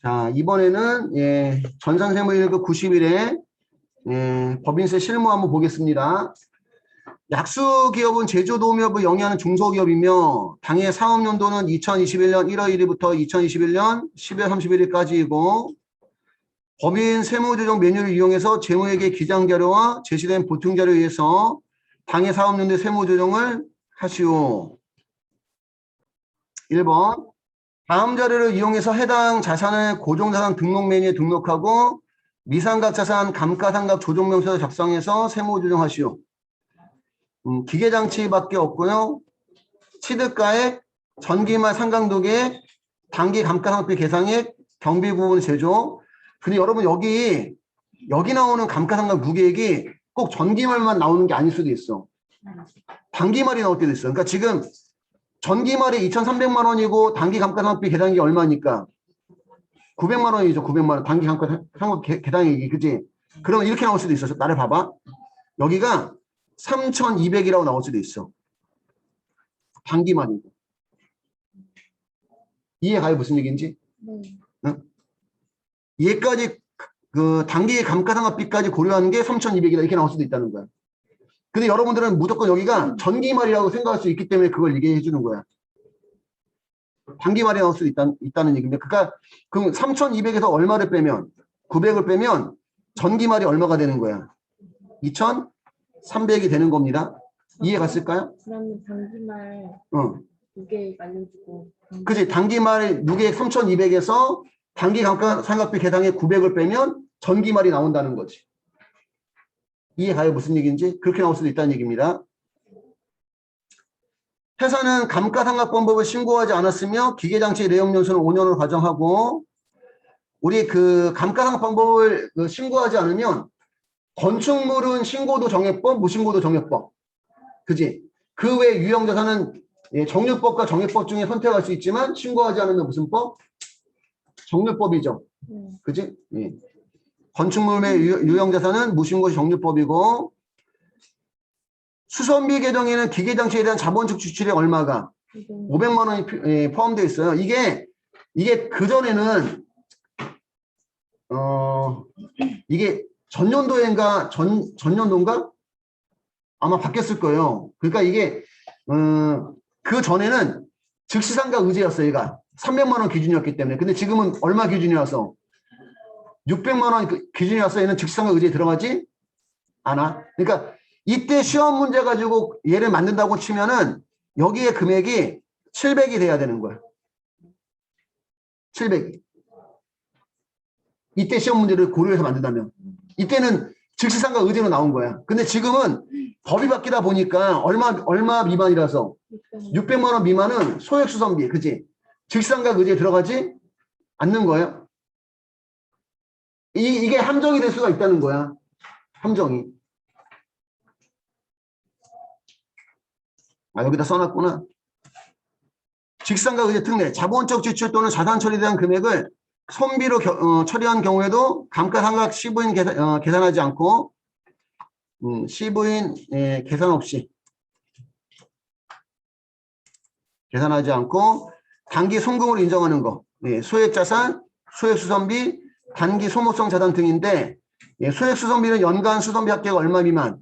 자, 이번에는 전산세무 1급 90일에 법인세 실무 한번 보겠습니다. 약수기업은 제조도매업을 영위하는 중소기업이며 당해 사업연도는 2021년 1월 1일부터 2021년 12월 31일까지이고 법인 세무조정 메뉴를 이용해서 재무회계 기장자료와 제시된 보충자료에 의해서 당해 사업연도의 세무조정을 하시오. 1번 다음 자료를 이용해서 해당 자산을 고정자산 등록 메뉴에 등록하고 미상각자산 감가상각 조정명세서 작성해서 세무조정하시오. 기계장치밖에 없고요. 취득가액, 전기말 상강도계획, 단기 감가상각비 계상액, 경비부분 제조. 근데 여러분 여기 나오는 감가상각 무계획이 꼭 전기말만 나오는 게 아닐 수도 있어. 단기말이 나올 때도 있어. 그러니까 지금 전기말이 2,300만 원이고 단기 감가상각비 계산액이 얼마니까? 900만 원이죠. 900만 원. 단기 감가상각 계산액이. 그치? 그러면 이렇게 나올 수도 있어. 나를 봐봐. 여기가 3,200이라고 나올 수도 있어. 단기말이고. 이해가요? 무슨 얘기인지? 응? 얘까지 그 단기 감가상각비까지 고려하는 게 3,200이다. 이렇게 나올 수도 있다는 거야. 근데 여러분들은 무조건 여기가 전기말이라고 생각할 수 있기 때문에 그걸 얘기해 주는 거야. 단기말이 나올 수 있다는 얘기인데, 그러니까 그럼 3,200에서 얼마를 빼면 900을 빼면 전기말이 얼마가 되는 거야? 2,300이 되는 겁니다. 이해 갔을까요? 그러면 단기말 무게액 알려주고. 그지? 단기말 무게액 3,200에서 단기 감가상각비 계상액 900을 빼면 전기말이 나온다는 거지. 이해 가요? 무슨 얘기인지? 그렇게 나올 수도 있다는 얘기입니다. 회사는 감가상각범법을 신고하지 않았으며 기계장치 내용연수는 5년을 가정하고 우리 그 감가상각범법을 신고하지 않으면 건축물은 신고도 정액법, 무신고도 정액법. 그지? 그 외 유형자산은 정률법과 정액법 중에 선택할 수 있지만 신고하지 않으면 무슨 법? 정률법이죠. 그지? 예. 건축물의 유형자산은 무신고 정률법이고 수선비 계정에는 기계장치에 대한 자본적 지출이 얼마가? 500만 원이 포함되어 있어요. 이게 그전에는 이게 전년도인가 전년도인가 아마 바뀌었을 거예요. 그러니까 이게 그 전에는 즉시상각 의제였어요. 얘가 300만 원 기준이었기 때문에. 근데 지금은 얼마 기준이라서 600만 원 기준이라서 얘는 즉시상각 의제에 들어가지 않아. 그러니까 이때 시험 문제 가지고 얘를 만든다고 치면은 여기에 금액이 700이 돼야 되는 거야. 700이. 이때 시험 문제를 고려해서 만든다면. 이때는 즉시상각 의제로 나온 거야. 근데 지금은 법이 바뀌다 보니까 얼마 미만이라서 600만 원 미만은 소액수선비. 그치? 즉시상각 의제에 들어가지 않는 거예요. 이게 함정이 될 수가 있다는 거야. 함정이. 아, 여기다 써놨구나. 직상각 의제 특례. 자본적 지출 또는 자산 처리에 대한 금액을 손비로 처리한 경우에도 감가상각 시부인 계산하지 않고 시부인 계산 없이 계산하지 않고 단기 송금을 인정하는 거. 소액자산, 소액수선비, 단기 소모성 자산 등인데 소액수선비는 연간 수선비 합계가 얼마 미만?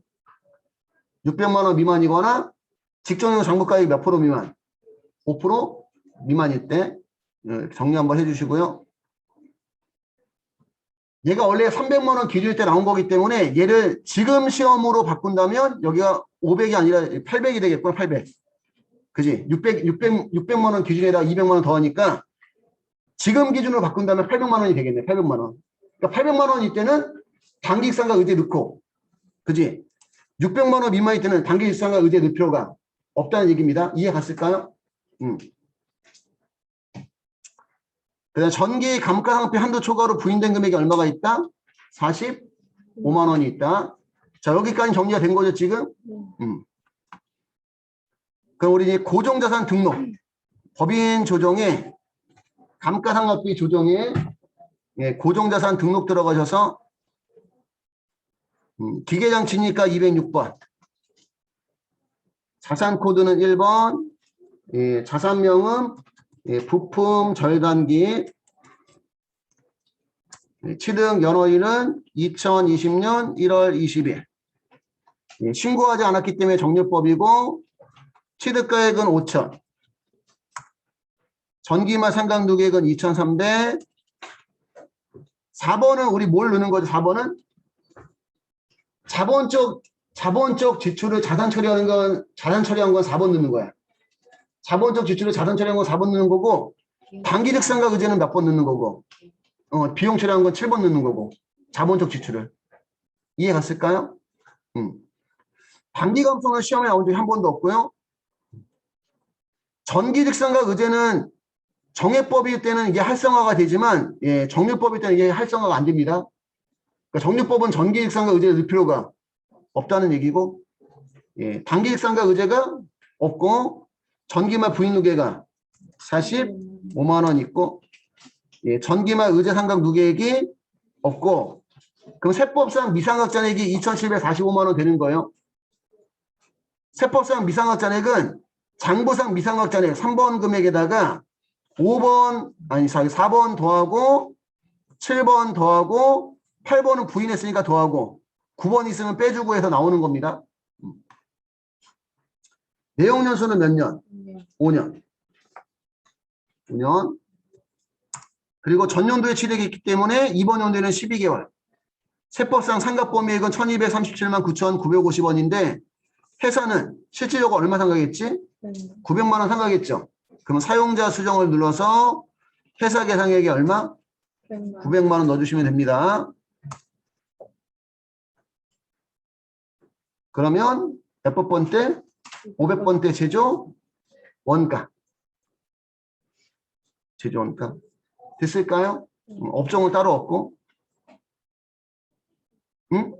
600만 원 미만이거나 직전용 장부가액 몇 프로 미만? 5% 미만일 때 정리 한번 해주시고요. 얘가 원래 300만 원 기준일 때 나온 거기 때문에 얘를 지금 시험으로 바꾼다면 여기가 500이 아니라 800이 되겠구나. 800. 그지? 600만 원 기준에다가 200만 원 더하니까 지금 기준으로 바꾼다면 800만 원이 되겠네. 800만 원. 그러니까 800만 원일 때는 단기 입상각 의제 넣고, 그지? 600만 원 미만일 때는 단기 입상각 의제 넣을 필요가 없다는 얘기입니다. 이해 갔을까요? 그다음 전기 감가상각비 한도 초과로 부인된 금액이 얼마가 있다? 45만 원이 있다. 자, 여기까지 정리가 된 거죠, 지금? 그럼 우리 이제 고정자산 등록, 법인 조정에 감가상각비 조정에 고정자산 등록 들어가셔서 기계장치니까 206번, 자산코드는 1번, 자산명은 부품 절단기 취득 연호일은 2020년 1월 20일. 신고하지 않았기 때문에 적립법이고 취득가액은 5천. 전기마 상각누계액은 2,300. 4번은 우리 뭘 넣는 거죠? 4번은 자본적 지출을 자산 처리한 건 4번 넣는 거야. 자본적 지출을 자산 처리한 건 4번 넣는 거고, 단기적 상각 의제는 몇 번 넣는 거고, 비용 처리한 건 7번 넣는 거고, 자본적 지출을. 이해 갔을까요? 단기 감소는 시험에 나온 적이 한 번도 없고요. 전기적 상각 의제는 정액법일 때는 이게 활성화가 되지만, 정률법일 때는 이게 활성화가 안 됩니다. 그러니까 정률법은 전기적 상각 의제를 넣을 필요가 없다는 얘기고, 단기적 상각 의제가 없고, 전기마 부인누계가 45만 원 있고, 전기마 의제 상각 누계액이 없고, 그럼 세법상 미상각 잔액이 2,745만 원 되는 거예요. 세법상 미상각 잔액은 장부상 미상각 잔액 3번 금액에다가 4번 더하고 7번 더하고 8번은 부인했으니까 더하고 9번 있으면 빼주고 해서 나오는 겁니다. 내용 연수는 몇 년? 5년. 5년. 그리고 전년도에 취득이 있기 때문에 이번 연도에는 12개월. 세법상 상각범위액은 1,237만 9,950원인데 회사는 실질적으로 얼마 상각했지? 900만 원 상각했죠. 그럼 사용자 수정을 눌러서 회사 계상액이 얼마? 900만 원 넣어주시면 됩니다. 그러면 몇번 번째? 500번대 제조 원가. 제조 원가. 됐을까요? 업종은 따로 없고. 응?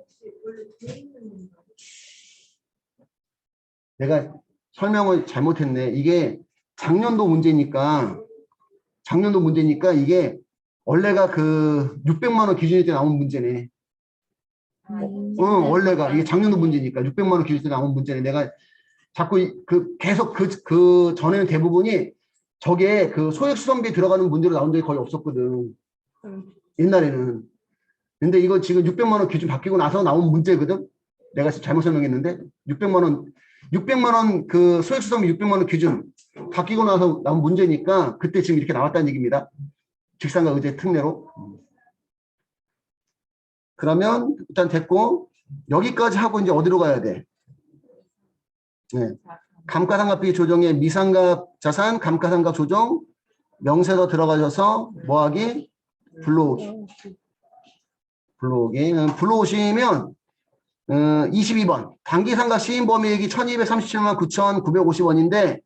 내가 설명을 잘못했네. 이게 작년도 문제니까 이게 원래가 그 600만 원 기준일 때 나온 문제네. 원래가 이게 작년도 문제니까 600만 원 기준일 때 나온 문제네. 내가 자꾸 계속 그 전에는 대부분이 저게 그 소액수선비 들어가는 문제로 나온 적이 거의 없었거든. 옛날에는. 근데 이거 지금 600만 원 기준 바뀌고 나서 나온 문제거든. 내가 잘못 설명했는데 600만 원 그 소액수선비 600만 원 기준 바뀌고 나서 나온 문제니까 그때 지금 이렇게 나왔다는 얘기입니다. 직상각 의제 특례로. 그러면 일단 됐고 여기까지 하고 이제 어디로 가야 돼? 감가상각비 조정의 미상각 자산 감가상각 조정 명세서 들어가셔서 뭐하기? 불러오시면 22번 단기상각 시인범위액이 1,237만 9,950원인데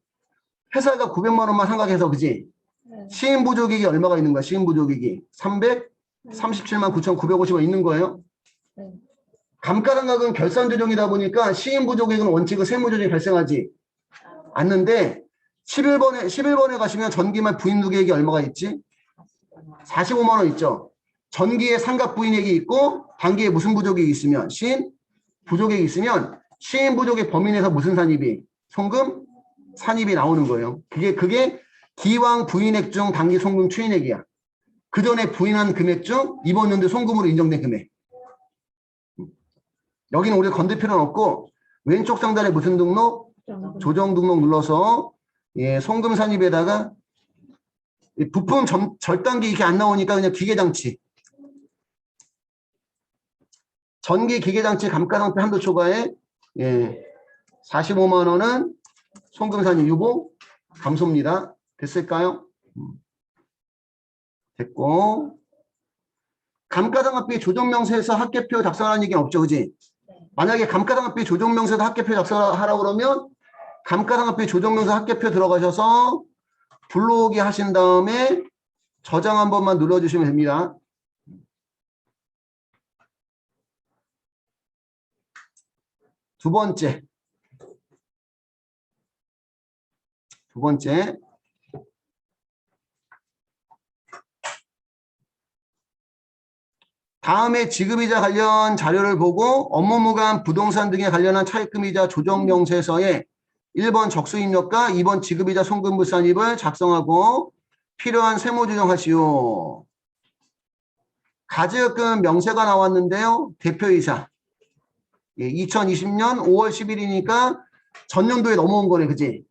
회사가 900만 원만 상각해서 그지? 시인부족액이 얼마가 있는 거야? 시인부족액이 337만 9,950원 있는 거예요. 감가상각은 결산조정이다 보니까 시인부족액은 원칙은 세무조정이 발생하지 않는데 11번에 가시면 전기만 부인누계액이 얼마가 있지? 45만 원 있죠. 전기에 상각 부인액이 있고 단기에 무슨 부족액이 있으면 시인 부족액이 있으면 시인 부족액 범위 내에서 무슨 산입이? 송금 산입이 나오는 거예요. 그게 기왕 부인액 중 단기 송금 추인액이야. 그 전에 부인한 금액 중 이번 연도 송금으로 인정된 금액. 여기는 우리가 건들 필요는 없고 왼쪽 상단에 무슨 등록? 조정 등록 눌러서 송금 산입에다가 부품 절단기 이렇게 안 나오니까 그냥 기계장치. 전기 기계장치 감가상표 한도 초과에 45만 원은 송금 산입 유보 감소입니다. 됐을까요? 됐고 감가상각비 조정명세에서 합계표 작성하는 얘기는 없죠, 그지? 만약에 감가상각비 조정명세에서 합계표 작성하라고 그러면 감가상각비 조정명세 합계표 들어가셔서 불러오기 하신 다음에 저장 한 번만 눌러주시면 됩니다. 두 번째. 다음에 지급이자 관련 자료를 보고 업무무관 부동산 등에 관련한 차입금이자 조정명세서에 1번 적수입력과 2번 지급이자 송금불산입을 작성하고 필요한 세무조정하시오. 가지금 명세가 나왔는데요. 대표이사. 예, 2020년 5월 10일이니까 전년도에 넘어온 거네, 그지?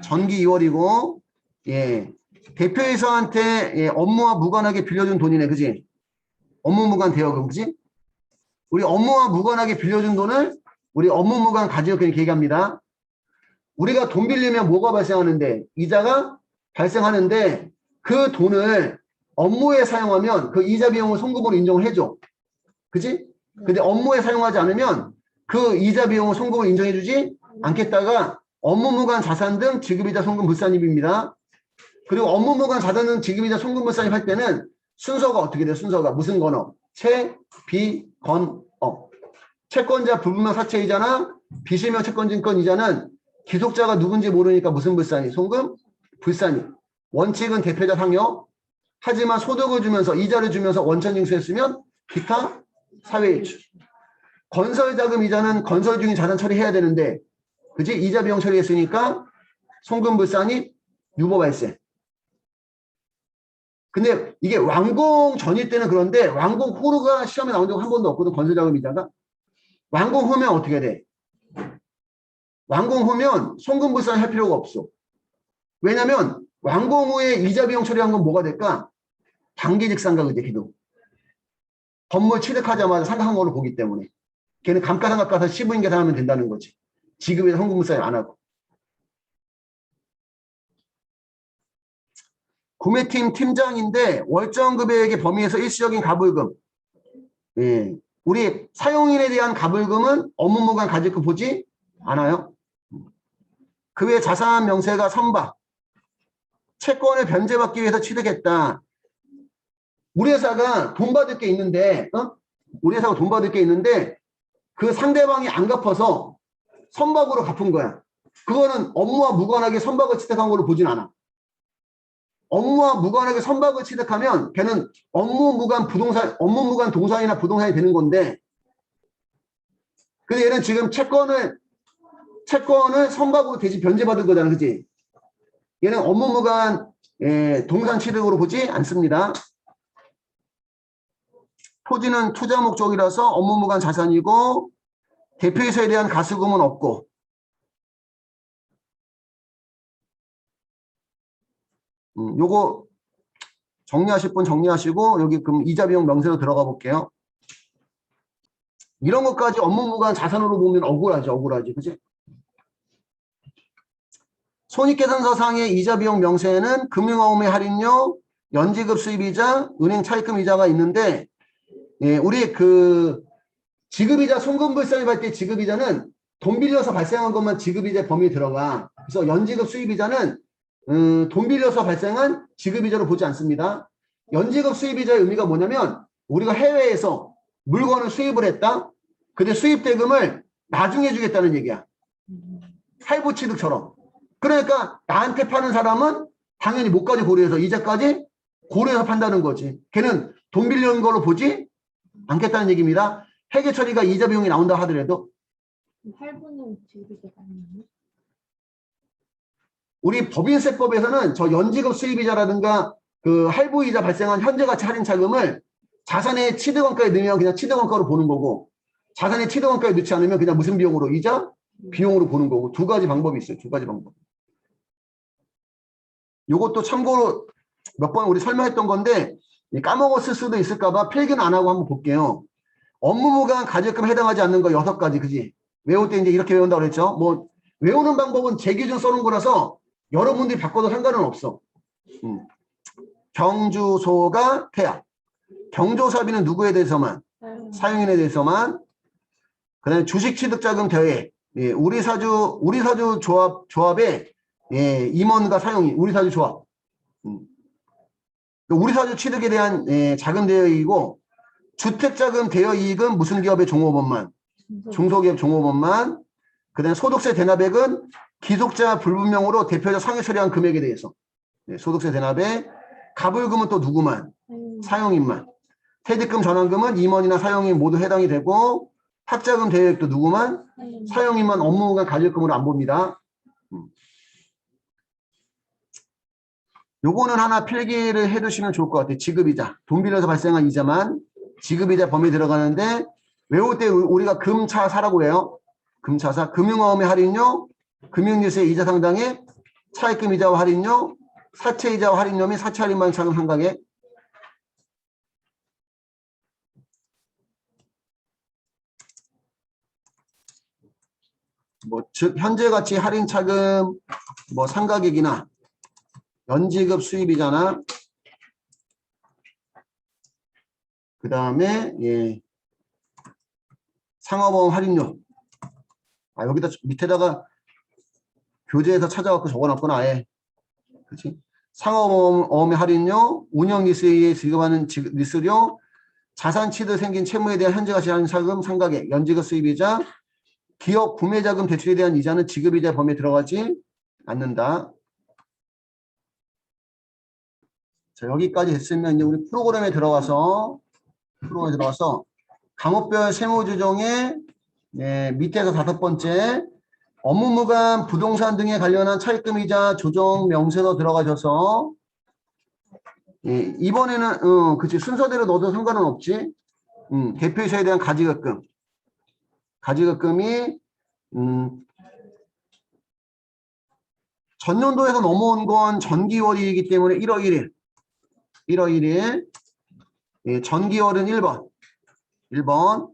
전기 2월이고, 예, 대표이사한테 예, 업무와 무관하게 빌려준 돈이네, 그지? 업무 무관 대여금, 그지? 우리 업무와 무관하게 빌려준 돈을 우리 업무 무관 가지금 이렇게 얘기합니다. 우리가 돈 빌리면 뭐가 발생하는데? 이자가 발생하는데 그 돈을 업무에 사용하면 그 이자 비용을 송금으로 인정을 해줘. 그지? 근데 업무에 사용하지 않으면 그 이자 비용을 송금으로 인정해주지 않겠다가 업무 무관 자산 등 지급이자 송금 불산입입니다. 그리고 업무 무관 자산 등 지급이자 송금 불산입 할 때는 순서가 어떻게 돼요? 순서가 무슨 건어? 채, 비, 건, 어. 채권자 불분명 사채이자나 비실명 채권증권이자는 기속자가 누군지 모르니까 무슨 불산이? 송금 불산이. 원칙은 대표자 상여. 하지만 소득을 주면서 이자를 주면서 원천징수했으면 기타 사회일주. 건설자금 이자는 건설 중인 자산 처리해야 되는데 그지? 이자 비용 처리했으니까 송금 불산이 유보 발생. 근데 이게 완공 전일 때는 그런데 완공 후가 시험에 나온 적 한 번도 없거든. 건설자금 이자가. 완공 후면 어떻게 돼? 완공 후면 송금 불산 할 필요가 없어. 왜냐면 완공 후에 이자 비용 처리한 건 뭐가 될까? 단기직상가 그제 기도. 건물 취득하자마자 상각한 걸로 보기 때문에 걔는 감가상각 가서 시부인 계산하면 된다는 거지. 지급에서 송금 불산 안 하고. 구매팀 팀장인데 월정급여액의 범위에서 일시적인 가불금. 예. 우리 사용인에 대한 가불금은 업무무관 가지급 보지 않아요. 그 외 자산 명세가 선박. 채권을 변제받기 위해서 취득했다. 우리 회사가 돈 받을 게 있는데, 우리 회사가 돈 받을 게 있는데, 그 상대방이 안 갚아서 선박으로 갚은 거야. 그거는 업무와 무관하게 선박을 취득한 걸로 보진 않아. 업무와 무관하게 선박을 취득하면 걔는 업무 무관 동사이나 부동산이 되는 건데, 근데 얘는 지금 채권을 선박으로 대신 변제받은 거잖아, 그지? 얘는 업무 무관 동산 취득으로 보지 않습니다. 토지는 투자 목적이라서 업무 무관 자산이고 대표이사에 대한 가수금은 없고 요거 정리하실 분 정리하시고 여기 그럼 이자 비용 명세로 들어가 볼게요. 이런 것까지 업무 무관 자산으로 보면 억울하지, 그지? 손익계산서상의 이자 비용 명세에는 금융어음의 할인료, 연지급 수입이자, 은행 차입금 이자가 있는데 예, 우리 그 지급이자 송금불산입할 때 지급이자는 돈 빌려서 발생한 것만 지급이자 범위에 들어가. 그래서 연지급 수입이자는 돈 빌려서 발생한 지급이자로 보지 않습니다. 연지급 수입이자의 의미가 뭐냐면 우리가 해외에서 물건을 수입을 했다. 근데 수입 대금을 나중에 주겠다는 얘기야. 할부 취득처럼. 그러니까 나한테 파는 사람은 당연히 뭐까지 고려해서 이자까지 고려해서 판다는 거지. 걔는 돈 빌려는 걸로 보지 않겠다는 얘기입니다. 회계 처리가 이자 비용이 나온다 하더라도 할부는 지급이자 아니에요? 우리 법인세법에서는 저 연지급 수입이자라든가 그 할부이자 발생한 현재가치 할인 차금을 자산의 취득원가에 넣으면 그냥 취득원가로 보는 거고 자산의 취득원가에 넣지 않으면 그냥 무슨 비용으로? 이자 비용으로 보는 거고 두 가지 방법이 있어요. 두 가지 방법. 요것도 참고로 몇 번 우리 설명했던 건데 까먹었을 수도 있을까 봐 필기는 안 하고 한번 볼게요. 업무무관 가지금 해당하지 않는 거 6가지, 그지? 외울 때 이제 이렇게 외운다고 그랬죠? 뭐, 외우는 방법은 제 기준 써놓은 거라서 여러분들이 바꿔도 상관은 없어. 경주소가 태약. 경조사비는 누구에 대해서만? 사용인에 대해서만. 그 다음에 주식취득자금 대회. 예, 우리사주 조합의 예, 임원과 사용인, 우리사주 조합. 우리사주 취득에 대한 예, 자금 대여이익이고 주택자금 대여이익은 무슨 기업의 종업원만? 중소기업 종업원만. 그 다음에 소득세 대납액은 기속자 불분명으로 대표자 상해 처리한 금액에 대해서 네, 소득세 대납액. 가불금은 또 누구만? 사용인만. 퇴직금 전환금은 임원이나 사용인 모두 해당이 되고 학자금 대여액도 누구만? 사용인만 업무무관 가질금으로 안 봅니다. 요거는 하나 필기를 해두시면 좋을 것 같아요. 지급이자. 돈 빌려서 발생한 이자만. 지급이자 범위에 들어가는데 외울 때 우리가 금차사라고 해요. 금차사. 금융어음의 할인료, 금융유세 이자 상당액, 차입금 이자와 할인료, 사채 이자와 할인료 및 사채 할인만 차금 상각액. 뭐, 즉, 현재 가치 할인 차금, 뭐, 상각액이나, 연지급 수입이잖아. 그 다음에, 예, 상업보험 할인료. 아, 여기다 밑에다가 교재에서 찾아갖고 적어놨구나, 아예. 그치? 상업보험의 할인료, 운영리스에 지급하는 리스료, 자산 취득 생긴 채무에 대한 현재 가치 할인 차금, 상각액, 연지급 수입이자, 기업 구매자금 대출에 대한 이자는 지급이자 범위에 들어가지 않는다. 자, 여기까지 됐으면 이제 우리 프로그램에 들어가서 과목별 세무조정의 밑에서 5번째 업무무관 부동산 등에 관련한 차입금이자 조정 명세서 들어가셔서 이번에는 그치 순서대로 넣어도 상관은 없지. 대표이사에 대한 가지급금이 전년도에서 넘어온 건 전기월이기 때문에 1월 1일 전기월은 1번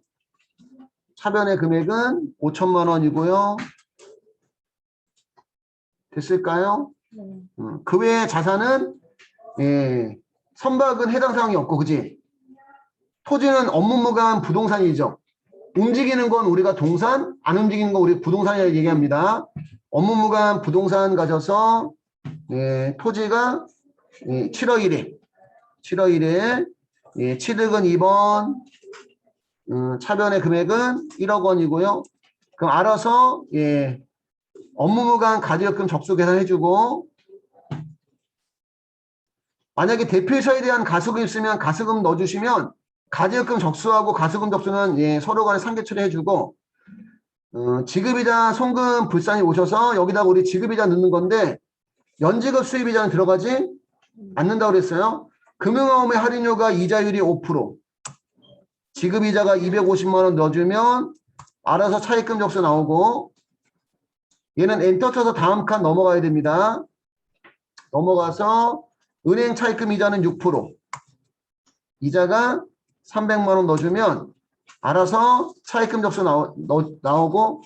차변의 금액은 5천만 원이고요. 됐을까요? 네. 그 외에 자산은 선박은 해당 사항이 없고 그지? 토지는 업무무관 부동산이죠. 움직이는 건 우리가 동산, 안 움직이는 건 우리 부동산이라고 얘기합니다. 업무무관 부동산 가져서 토지가 7월 1일 취득은 2번, 차변의 금액은 1억 원이고요. 그럼 알아서 업무무관 가지급금 접수 계산해주고 만약에 대표이사에 대한 가수금 있으면 가수금 넣어주시면 가지급금 접수하고 가수금 접수는 서로 간에 상계 처리해주고 지급이자 송금 불산이 오셔서 여기다가 우리 지급이자 넣는 건데 연지급 수입이자는 들어가지 않는다고 그랬어요. 금융어음의 할인료가 이자율이 5%, 지급이자가 250만 원 넣어주면 알아서 차입금 접수 나오고 얘는 엔터 쳐서 다음 칸 넘어가야 됩니다. 넘어가서 은행 차입금 이자는 6%, 이자가 300만 원 넣어주면 알아서 차입금 접수 나오고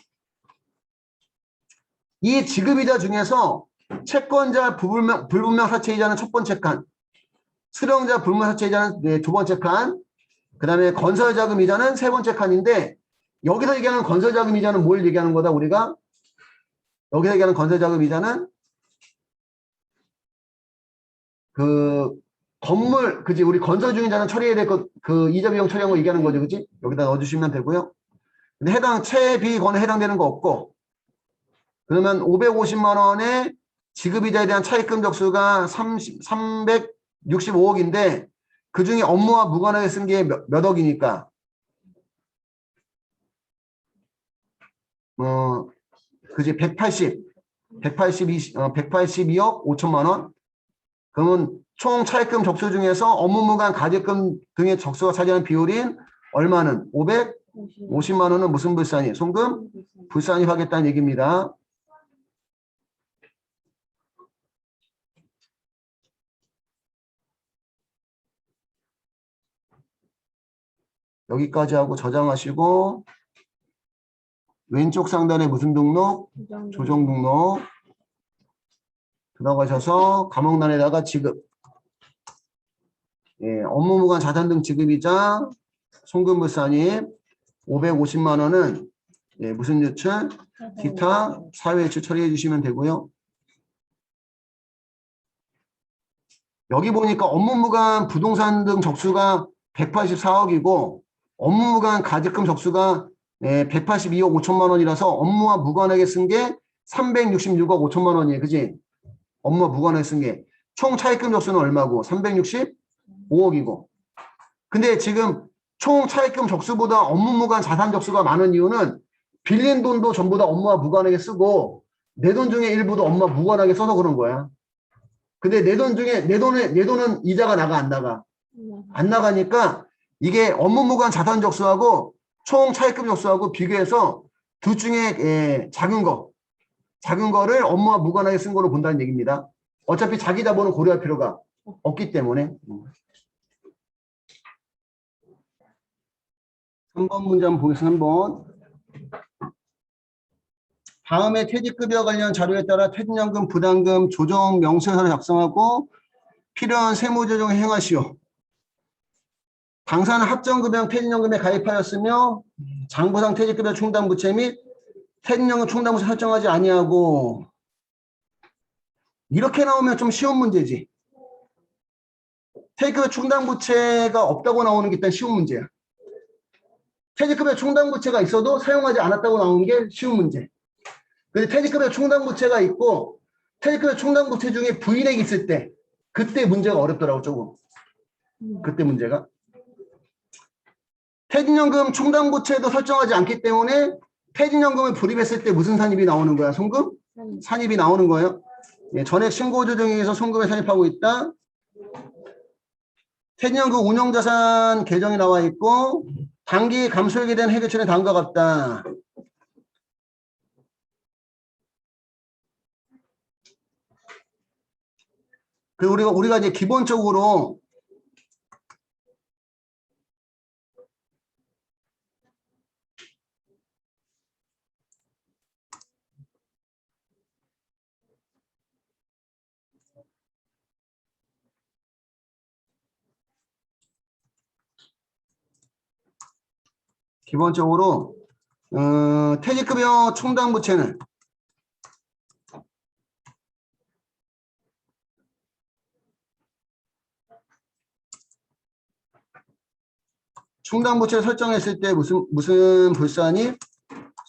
이 지급이자 중에서 채권자 불분명 사채이자는 첫 번째 칸, 수령자 불분명 사채이자는 두 번째 칸, 그 다음에 건설자금 이자는 세 번째 칸인데 여기서 얘기하는 건설자금 이자는 뭘 얘기하는 거다 우리가? 여기서 얘기하는 건설자금 이자는 그 건물, 그지? 우리 건설 중이자는 처리해야 될 그 이자 비용 처리한 거 얘기하는 거죠, 그지? 여기다 넣어주시면 되고요. 근데 해당 채비건에 해당되는 거 없고, 그러면 550만 원의 지급이자에 대한 차입금 적수가 365억인데 그 중에 업무와 무관하게 쓴 게 몇 억이니까? 그지? 182억 5천만 원. 그러면 총 차입금 적수 중에서 업무무관 가지금 등의 적수가 차지하는 비율인 얼마는? 550만 원은 무슨 불산이? 송금? 불산이 하겠다는 얘기입니다. 여기까지 하고 저장하시고 왼쪽 상단에 무슨 등록? 조정 등록 들어가셔서 과목란에다가 지급 업무무관 자산 등 지급이자 송금불산입 550만 원은 무슨 유출? 기타 사회유출 처리해 주시면 되고요. 여기 보니까 업무무관 부동산 등 적수가 184억이고 업무무관 가지금 적수가 182억 5천만 원이라서 업무와 무관하게 쓴 게 366억 5천만 원이에요. 그지? 업무와 무관하게 쓴 게. 총 차입금 적수는 얼마고? 365억이고. 근데 지금 총 차입금 적수보다 업무무관 자산 적수가 많은 이유는 빌린 돈도 전부 다 업무와 무관하게 쓰고 내 돈 중에 일부도 업무와 무관하게 써서 그런 거야. 근데 내 돈 중에 내 돈은 이자가 나가 안 나가? 안 나가니까 이게 업무 무관 자산 적수하고 총 차입금 적수하고 비교해서 둘 중에 작은 거를 업무와 무관하게 쓴 거로 본다는 얘기입니다. 어차피 자기 자본은 고려할 필요가 없기 때문에. 3번 문제 한번 보겠습니다. 3번. 다음에 퇴직급여 관련 자료에 따라 퇴직연금, 부담금, 조정 명세서를 작성하고 필요한 세무조정을 행하시오. 당사는 합정급여형 퇴직연금에 가입하였으며 장부상 퇴직급여 충당부채 및 퇴직연금 충당부채 설정하지 아니하고. 이렇게 나오면 좀 쉬운 문제지. 퇴직급여 충당부채가 없다고 나오는 게 일단 쉬운 문제야. 퇴직급여 충당부채가 있어도 사용하지 않았다고 나오는 게 쉬운 문제. 근데 퇴직급여 충당부채가 있고 퇴직급여 충당부채 중에 부인액이 있을 때 그때 문제가 어렵더라고 조금. 그때 문제가. 퇴직연금 충당부채도 설정하지 않기 때문에 퇴직연금을 불입했을 때 무슨 산입이 나오는 거야? 송금? 산입이 나오는 거예요. 예, 전액 신고조정에 의해서 송금에 산입하고 있다. 퇴직연금 운용자산 계정이 나와 있고 단기 감소액에 대한 해결처는 다음과 같다. 그리고 우리가 이제 기본적으로 퇴직급여 충당부채는 충당부채 설정했을 때 무슨 불산입?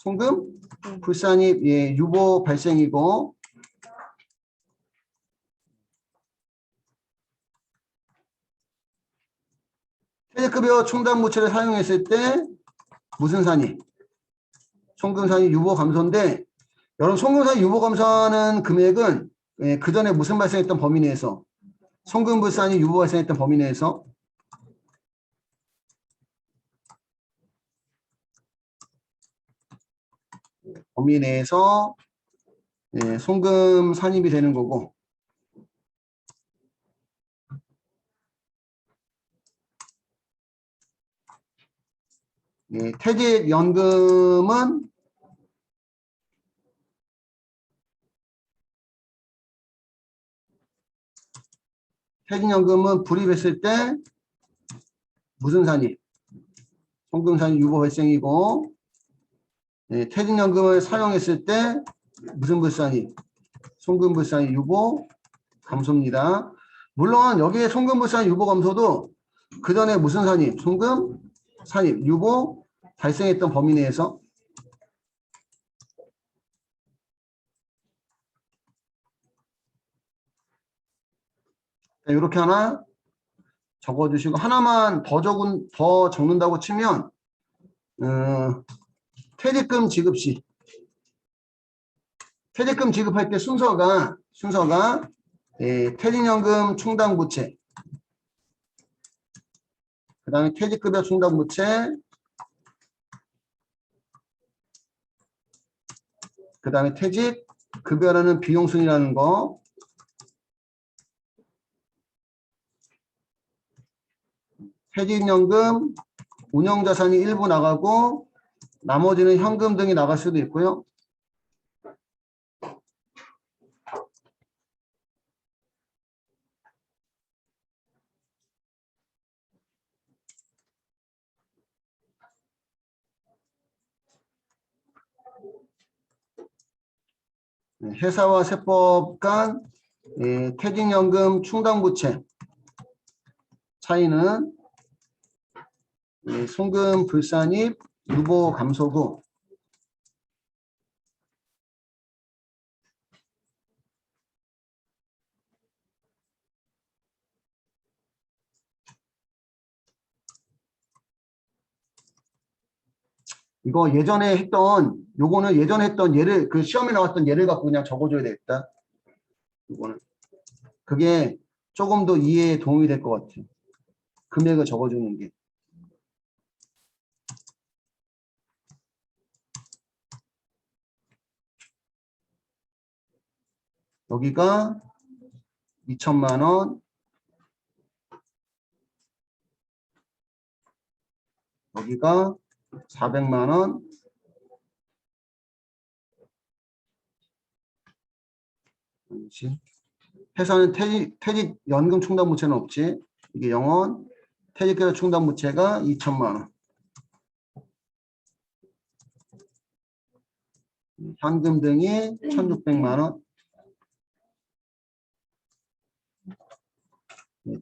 송금? 불산입, 예, 유보 발생이고 퇴직급여 충당부채를 사용했을 때 무슨 산입? 송금산입 유보 감소인데 여러분 송금산입 유보 감소하는 금액은 예, 그 전에 무슨 발생했던 범위 내에서 송금불산입 유보 발생했던 범위 내에서 예, 송금 산입이 되는 거고 예, 퇴직연금은 불입했을 때 무슨 산입? 송금 산입 유보 발생이고 예, 퇴직연금을 사용했을 때 무슨 불산입? 송금 불산입 유보 감소입니다. 물론 여기에 송금 불산입 유보 감소도 그 전에 무슨 산입? 송금 산입 유보 발생했던 범위 내에서 이렇게 하나 적어주시고 하나만 더 적는다고 치면 퇴직금 지급 시 퇴직금 지급할 때 순서가 예, 퇴직연금 충당부채 그 다음에 퇴직급여 충당부채 그 다음에 퇴직급여라는 비용순이라는 거 퇴직연금 운영자산이 일부 나가고 나머지는 현금 등이 나갈 수도 있고요. 회사와 세법 간 퇴직연금 충당부채 차이는 송금 불산입 유보 감소고 이거 예전에 했던 요거는 예전에 했던 예를 그 시험에 나왔던 예를 갖고 그냥 적어줘야 되겠다. 이거는 그게 조금 더 이해에 도움이 될 것 같아요. 금액을 적어주는 게. 여기가 2천만 원, 여기가 400만 원, 회사는 퇴직연금 충당부채는 없지. 이게 0원, 퇴직급여 충당부채가 2천만 원. 현금 등이 1,600만 원.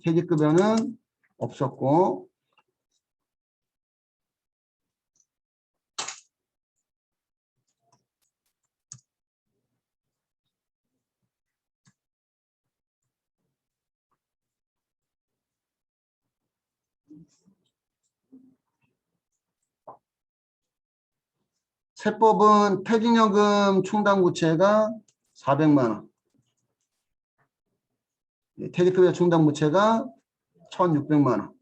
퇴직급여는 없었고, 세법은 퇴직연금 충당부채가 400만 원. 퇴직급여 충당부채가 1,600만 원.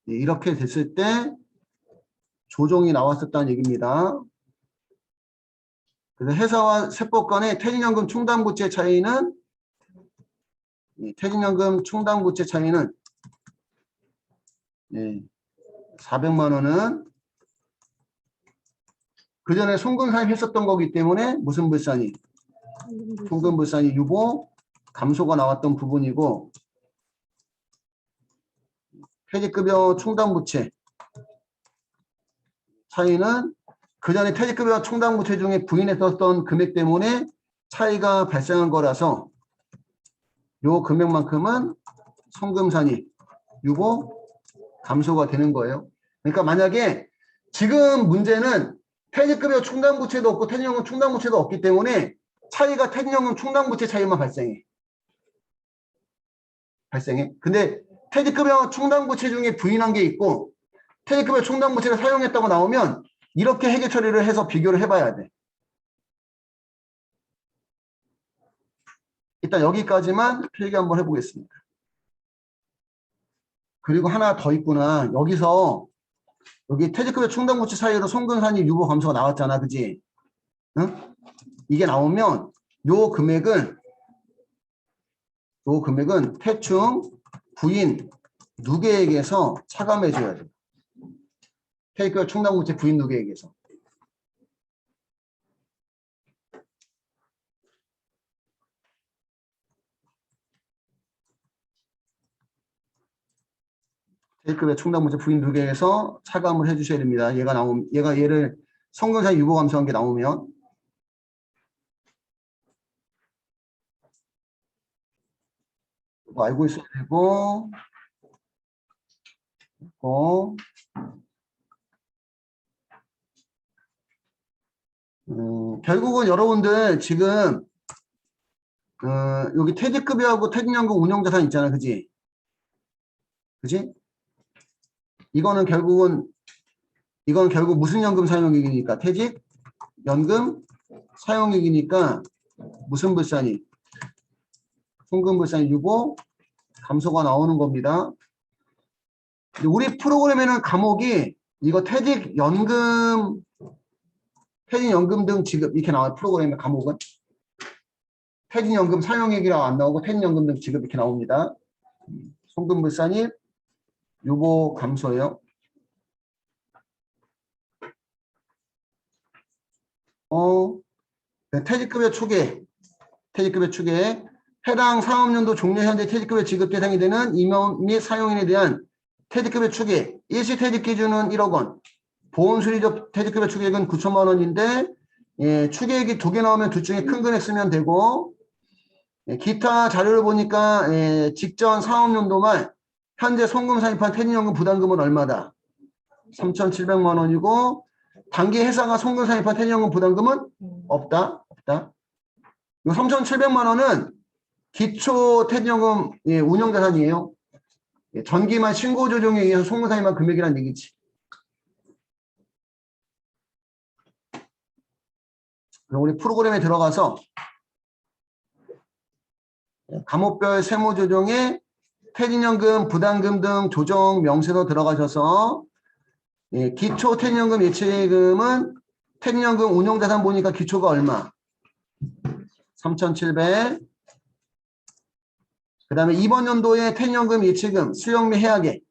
이렇게 됐을 때 조정이 나왔었다는 얘기입니다. 그래서 회사와 세법 간의 퇴직연금 충당부채 차이는 400만 원은 그 전에 송금사입했었던 거기 때문에 무슨 불산이? 송금불산이 유보 감소가 나왔던 부분이고, 퇴직급여 충당부채 차이는 그 전에 퇴직급여 충당부채 중에 부인했었던 금액 때문에 차이가 발생한 거라서 요 금액만큼은 송금산이 유보 감소가 되는 거예요. 그러니까 만약에 지금 문제는 퇴직급여 충당부채도 없고 퇴직연금 충당부채도 없기 때문에 차이가 퇴직연금 충당부채 차이만 발생해. 근데 퇴직급여 충당부채 중에 부인한 게 있고 퇴직급여 충당부채를 사용했다고 나오면 이렇게 회계 처리를 해서 비교를 해봐야 돼. 일단 여기까지만 필기 한번 해보겠습니다. 그리고 하나 더 있구나. 여기 퇴직급여 충당부채 사이로 송금산이 유보 감소가 나왔잖아. 그지? 응? 이게 나오면 요 금액은 대충 부인 누계액에서 차감해 줘야 돼. 퇴직급여 충당부채 부인 누계액에서. 퇴직급여 충당부채 부인 누계액에서 차감을 해 주셔야 됩니다. 얘를 송금산 유보 감소한 게 나오면 알고 있어야 되고, 결국은 여러분들 지금 여기 퇴직급여하고 퇴직연금 운용자산 있잖아, 그지? 이거는 결국 무슨 연금 사용액이니까 퇴직연금 사용액이니까 무슨 불산이? 송금불산이 유보 감소가 나오는 겁니다. 우리 프로그램에는 과목이 이거 퇴직연금 등 지급 이렇게 나와요. 프로그램의 과목은 퇴직연금 사용액이라고 안 나오고 퇴직연금 등 지급 이렇게 나옵니다. 송금불산이 유보 감소예요. 퇴직급여 추계 해당 사업연도 종료 현재 퇴직급여 지급 대상이 되는 임원 및 사용인에 대한 퇴직급여 추계 일시퇴직 기준은 1억 원, 보험수리적 퇴직급여 추계액은 9천만 원인데 추계액이 2개 나오면 둘 중에 큰 금액 쓰면 되고, 기타 자료를 보니까 직전 사업연도 말 현재 송금사입한 퇴직연금 부담금은 얼마다? 3,700만 원이고 단기 회사가 송금사입한 퇴직연금 부담금은 없다. 이 3,700만 원은 기초 퇴직연금 운영자산이에요. 전기만 신고 조정에 의해서 송금사입한 금액이란 얘기지. 그럼 우리 프로그램에 들어가서 과목별 세무조정에 퇴직연금 부담금 등 조정 명세로 들어가셔서 기초 퇴직연금 예치금은 퇴직연금 운용자산 보니까 기초가 얼마? 3,700. 그 다음에 이번 연도에 퇴직연금 예치금 수령 및 해약액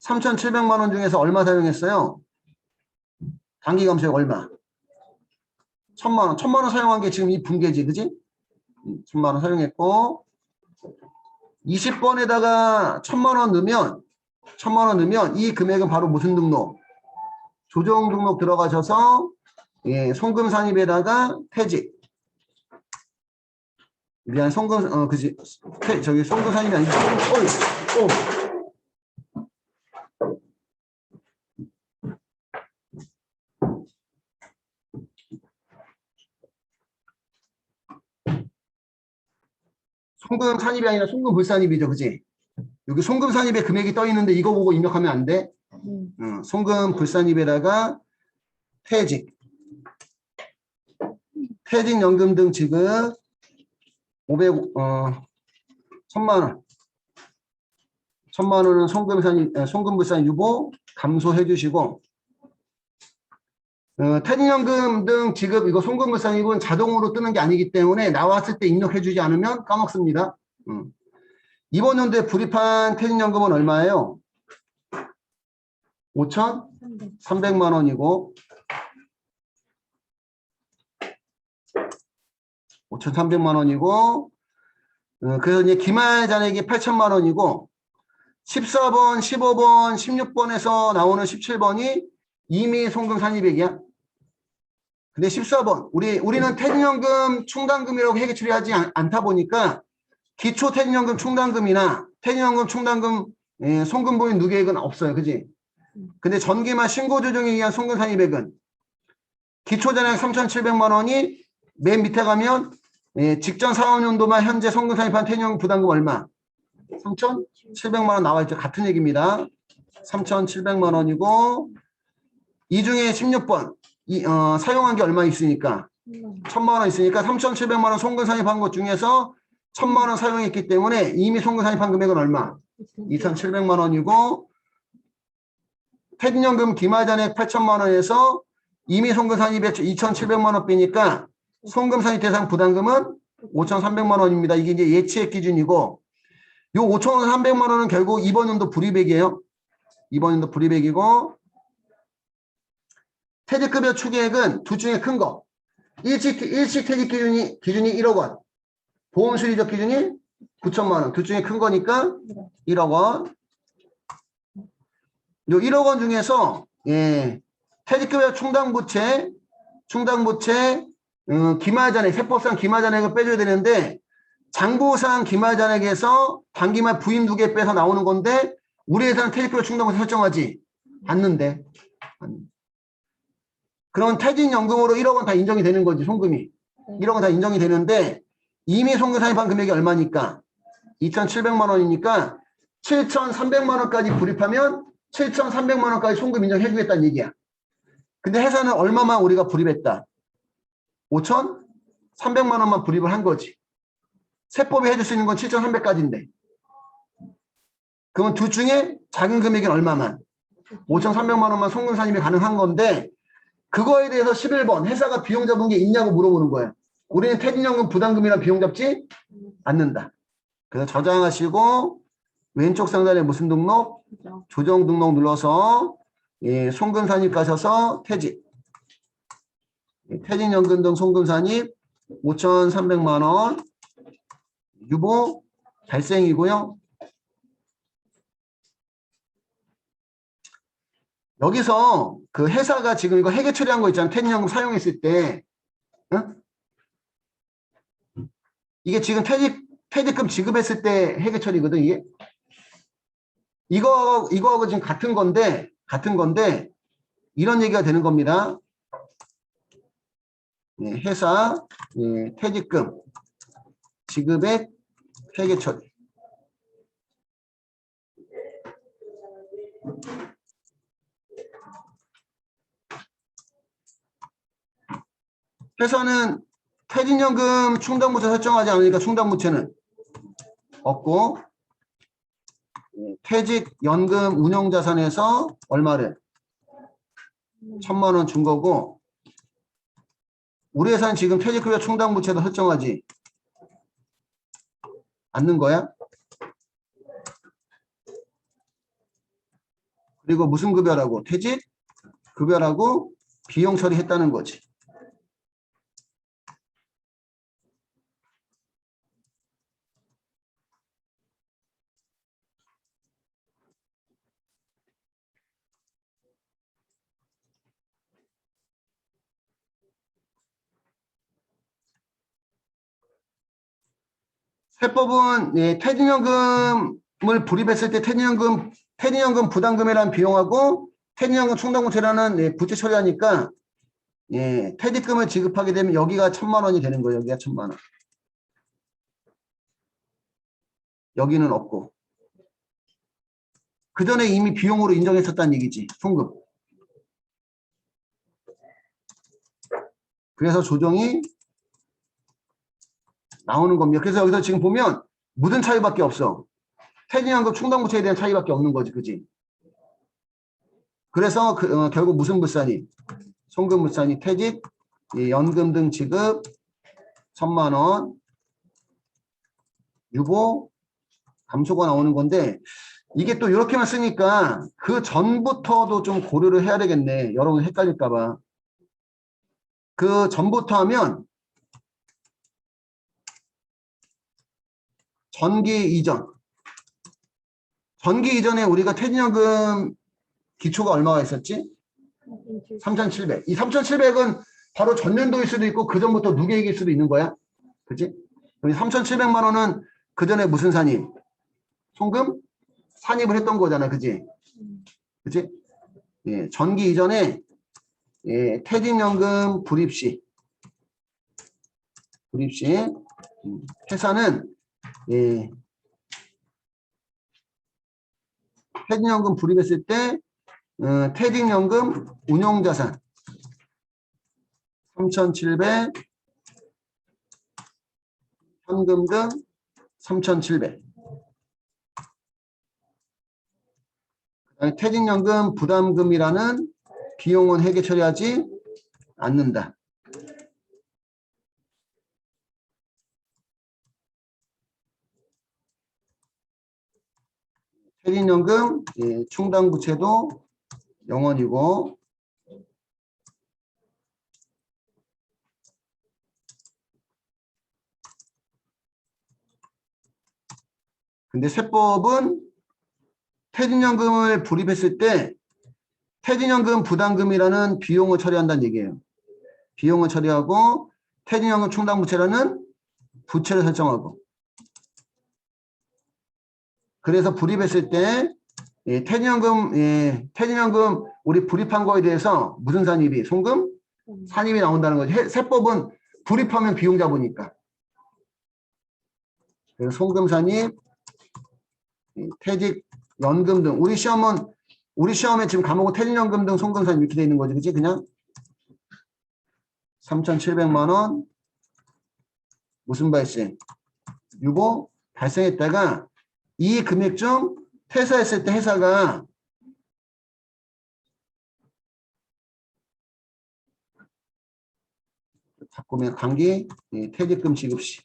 3,700만 원 중에서 얼마 사용했어요? 단기감소액 얼마? 1,000만 원. 1,000만 원 사용한 게 지금 이 분계지, 그지? 1,000만 원 사용했고 20번에다가 1,000만 원 넣으면 1,000만 원 넣으면 이 금액은 바로 무슨 등록? 조정 등록 들어가셔서 예, 송금 산입에다가 퇴직. 미안, 송금 그지? 저기 송금 산입이 아니고 송금 산입이 아니라 송금 불산입이죠, 그지? 여기 송금 산입에 금액이 떠 있는데 이거 보고 입력하면 안 돼. 송금 불산입에다가 퇴직. 퇴직연금 등 지급 1,000만 원. 1,000만 원은 송금 불산 유보 감소해 주시고 퇴직연금 등 지급 이거 송금 불산입은 자동으로 뜨는 게 아니기 때문에 나왔을 때 입력해 주지 않으면 까먹습니다. 이번 연도에 불입한 퇴직연금은 얼마예요? 5,300만 원이고 5,300만 원이고 그래서 이제 기말 잔액이 8,000만 원이고 14번, 15번, 16번에서 나오는 17번이 이미 송금 산입액이야. 근데 14번 우리는 퇴직연금 충당금이라고 회계 처리하지 않다 보니까 기초 퇴직연금 충당금이나 퇴직연금 충당금 송금 보인 누계액은 없어요. 그지? 근데 전기말 신고 조정에 의한 송금 산입액은 기초 잔액 3,700만 원이 맨 밑에 가면 직전 4,5년도 말 현재 송금 산입한 퇴직연금 부담금 얼마? 3,700만 원 나와 있죠. 같은 얘기입니다. 3,700만 원이고 이 중에 16번 사용한 게 얼마 있으니까 1,000만 원 있으니까 3,700만 원 송금 산입한 것 중에서 1,000만 원 사용했기 때문에 이미 송금 산입한 금액은 얼마? 2,700만 원이고 퇴직연금 기말 잔액 8,000만 원에서 이미 송금 산입액 2,700만 원 빼니까 송금 산입 대상 부담금은 5,300만 원입니다. 이게 이제 예치액 기준이고 요 5,300만 원은 결국 이번 연도 불이백이에요. 이번 연도 불이백이고 퇴직급여 추계액은 둘 중에 큰 거. 일시 퇴직 기준이 1억 원. 보험 수리적 기준이 9천만 원. 둘 중에 큰 거니까 1억 원. 요 1억 원 중에서 퇴직급여 충당부채 기말잔액 세법상 기말잔액을 빼줘야 되는데 장부상 기말잔액에서 단기말 부인 두 개 빼서 나오는 건데 우리 회사는 퇴직급여 충당부채 설정하지 않는데 그런 퇴직연금으로 1억 원 다 인정이 되는 거지 송금이 1억 원 다 인정이 되는데 이미 송금 산입한 금액이 얼마니까 2,700만 원이니까 7,300만 원까지 불입하면 7,300만 원까지 송금 인정해 주겠다는 얘기야. 근데 회사는 얼마만 우리가 불입했다? 5,300만 원만 불입을 한 거지. 세법이 해줄 수 있는 건 7,300까지인데. 그러면 둘 중에 작은 금액은 얼마만? 5,300만 원만 송금 산입이 가능한 건데 그거에 대해서 11번 회사가 비용 잡은 게 있냐고 물어보는 거야. 우리는 퇴직연금 부담금이랑 비용 잡지 않는다. 그래서 저장하시고 왼쪽 상단에 무슨 등록? 조정 등록 눌러서 송금 산입 가셔서 퇴직. 퇴직연금 등 송금 산입 5,300만 원 유보 발생이고요. 여기서 그 회사가 지금 이거 회계 처리한 거 있잖아. 퇴직연금 사용했을 때 이게 지금 퇴직금 지급했을 때 회계 처리거든. 이거하고 지금 같은 건데 이런 얘기가 되는 겁니다. 회사 퇴직금 지급액 회계 처리. 회사는 퇴직연금 충당부채 설정하지 않으니까 충당부채는 없고 퇴직연금 운용자산에서 얼마를 1,000만 원 준 거고 우리 회사는 지금 퇴직급여 충당부채도 설정하지 않는 거야. 그리고 무슨 급여라고? 퇴직급여라고 비용 처리했다는 거지. 세법은 퇴직연금을 불입했을 때 퇴직연금 부담금이라는 비용하고 퇴직연금 충당부채라는 부채 처리하니까 퇴직금을 지급하게 되면 여기가 1,000만 원이 되는 거예요. 여기가 1,000만 원. 여기는 없고. 그 전에 이미 비용으로 인정했었다는 얘기지. 송금. 그래서 조정이 나오는 겁니다. 그래서 여기서 지금 보면 무슨 차이밖에 없어. 퇴직연금 충당부채에 대한 차이밖에 없는 거지. 그지? 그래서 결국 무슨 물산이? 송금물산이 퇴직, 연금 등 지급 1,000만 원, 유보, 감소가 나오는 건데 이게 또 이렇게만 쓰니까 그 전부터도 좀 고려를 해야 되겠네. 여러분 헷갈릴까 봐. 그 전부터 하면 전기 이전에 우리가 퇴직연금 기초가 얼마가 있었지? 3,700. 이 3,700은 바로 전년도일 수도 있고 그 전부터 누계익일 수도 있는 거야. 그치? 3,700만 원은 그 전에 무슨 산입? 송금? 산입을 했던 거잖아. 그치? 그치? 전기 이전에 퇴직연금 불입시 회사는 퇴직연금 불입했을 때 퇴직연금 운용자산 3,700 현금 등 3,700 퇴직연금 부담금이라는 비용은 회계 처리하지 않는다. 퇴직연금 충당부채도 0원이고 근데 세법은 퇴직연금을 불입했을 때 퇴직연금 부담금이라는 비용을 처리한다는 얘기예요. 비용을 처리하고 퇴직연금 충당부채라는 부채를 설정하고 그래서 불입했을 때 퇴직연금 우리 불입한 거에 대해서 무슨 산입이? 송금? 산입이 나온다는 거지. 세법은 불입하면 비용 잡으니까. 그래서 송금 산입, 퇴직연금 등 우리 시험에 지금 과목은 퇴직연금 등 송금 산입 이렇게 돼 있는 거지. 그치? 그냥 3,700만 원 무슨 발생? 유보 발생했다가 이 금액 중 퇴사했을 때 회사가 바꾸면 단기 퇴직금 지급 시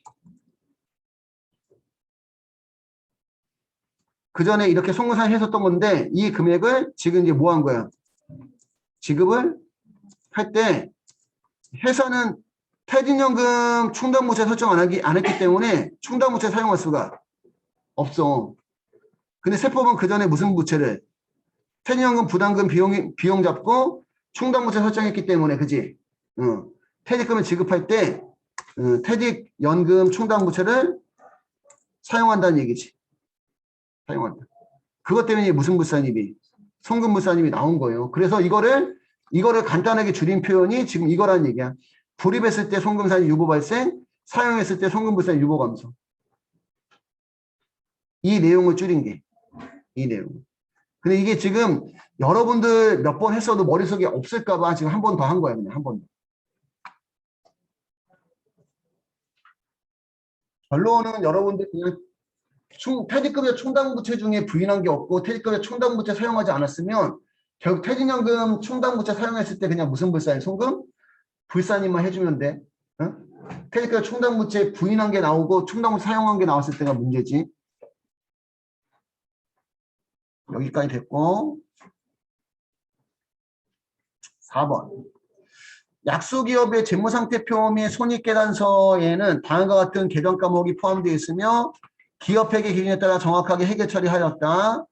그 전에 이렇게 송금산을 했었던 건데 이 금액을 지금 이제 뭐 한 거야? 지급을 할 때 회사는 퇴직연금 충당부채 설정 안 했기 때문에 충당부채 사용할 수가 없어. 근데 세법은 그 전에 무슨 부채를? 퇴직연금 부담금 비용 잡고 충당부채 설정했기 때문에 그지? 퇴직금을 지급할 때 퇴직연금 충당부채를 사용한다는 얘기지. 사용한다. 그것 때문에 무슨 물산입이? 송금 물산입이 나온 거예요. 그래서 이거를 간단하게 줄인 표현이 지금 이거라는 얘기야. 불입했을 때 송금산이 유보 발생, 사용했을 때 송금 물산 유보 감소. 이 내용을 줄인 게. 이 내용. 근데 이게 지금 여러분들 몇 번 했어도 머릿속에 없을까봐 지금 한 번 더 한 거야. 그냥 한 번 더. 결론은 여러분들 그냥 퇴직급여 충당부채 중에 부인한 게 없고 퇴직급여 충당부채 사용하지 않았으면 결국 퇴직연금 충당부채 사용했을 때 그냥 무슨 불사예요? 송금? 불산임만 해주면 돼. 어? 그러니까 충당부채 부인한 게 나오고 충당부채 사용한 게 나왔을 때가 문제지. 여기까지 됐고 4번. 약소기업의 재무상태표 및 손익계산서에는 다음과 같은 계정 과목이 포함되어 있으며 기업회계 기준에 따라 정확하게 회계 처리하였다.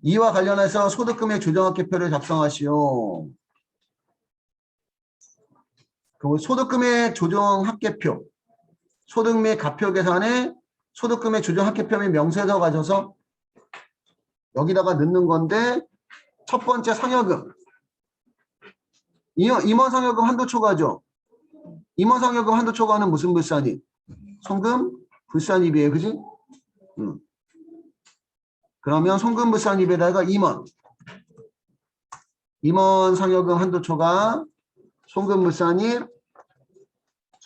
이와 관련해서 소득금액 조정학계표를 작성하시오. 그리고 소득금액 조정학계표, 소득 및 가표 계산에 소득금액 조정학계표 및 명세서 가져서 여기다가 넣는 건데 첫 번째 상여금. 임원 상여금 한도 초과죠. 임원 상여금 한도 초과는 무슨 불산입? 송금 불산입이에요. 그지? 그러면 송금 불산입에다가 임원 상여금 한도 초과 송금 불산입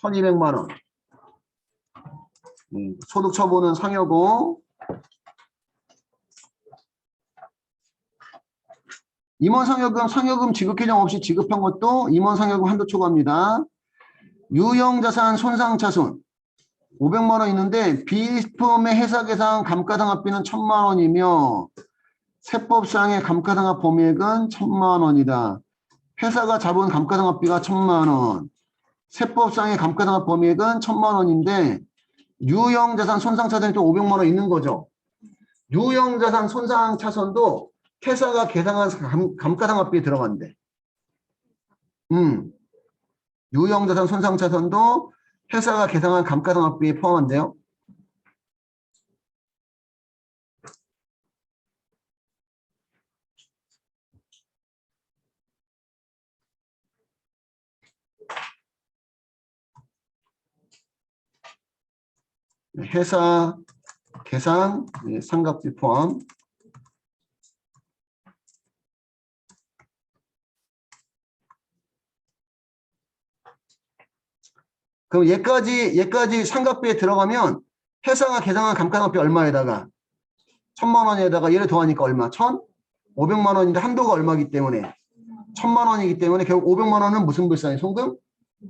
1200만 원. 소득 처분은 상여고. 임원 상여금 지급 개정 없이 지급한 것도 임원 상여금 한도 초과입니다. 유형자산 손상차손 500만 원 있는데 비식품의 회사계상 감가상각비는 1000만 원이며 세법상의 감가상각 범위액은 1000만 원이다. 회사가 잡은 감가상각비가 1000만 원. 세법상의 감가상각 범위액은 1000만 원인데 유형자산 손상차손이 또 500만 원 있는 거죠. 유형자산 손상차손도 회사가 계상한 감가상각비에 들어간대. 유형자산 손상차손도 회사가 계상한 감가상각비에 포함한대요. 회사 계상 상각비 포함. 그럼 얘까지 상각비에 들어가면 회사가 계상한 감가상각비 얼마에다가 1000만 원에다가 얘를 더하니까 얼마? 1500만 원인데 한도가 얼마이기 때문에 1000만 원이기 때문에 결국 500만 원은 무슨 불산이? 송금?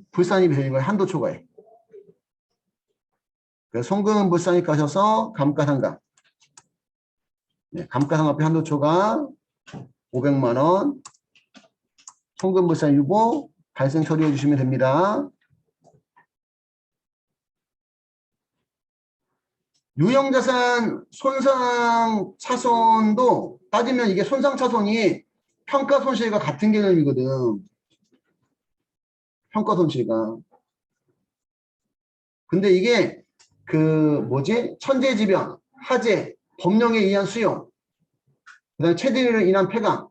불산입이 되는 거예요. 한도 초과에. 그래서 송금 불산입 가셔서 감가상각. 감가상각비 한도 초과 500만 원. 송금 불산 유보 발생 처리해 주시면 됩니다. 유형자산 손상차손도 따지면 이게 손상차손이 평가손실과 같은 개념이거든. 평가손실과. 근데 이게 천재지변, 하재, 법령에 의한 수용, 그 다음에 체질로 인한 폐강,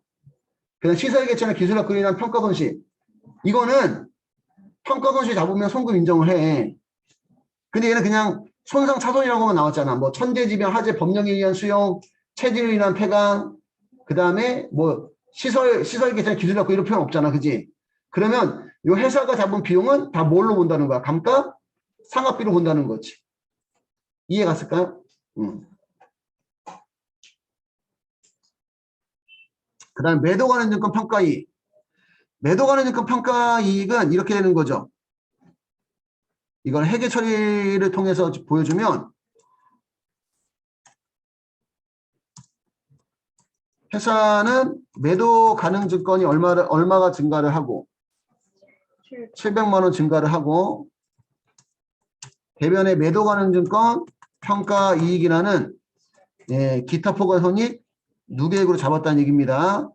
그 다음에 시설개체나 기술학으로 인한 평가손실. 이거는 평가손실 잡으면 송금 인정을 해. 근데 얘는 그냥 손상차손이라고만 나왔잖아. 뭐 천재지변, 하재, 법령에 의한 수용, 체질로 인한 폐강, 그 다음에 뭐 시설개체, 기술학고 이런 표현 없잖아. 그지? 그러면 이 회사가 잡은 비용은 다 뭘로 본다는 거야? 감가? 상각비로 본다는 거지. 이해 갔을까요? 그 다음에 매도 관련 증권 평가이익. 매도 관련 증권 평가이익은 이렇게 되는 거죠. 이걸 회계 처리를 통해서 보여주면 회사는 매도 가능 증권이 얼마가 증가를 하고 700만 원 증가를 하고 대변의 매도 가능 증권 평가 이익이라는 기타 포괄 손익 누계액으로 잡았다는 얘기입니다.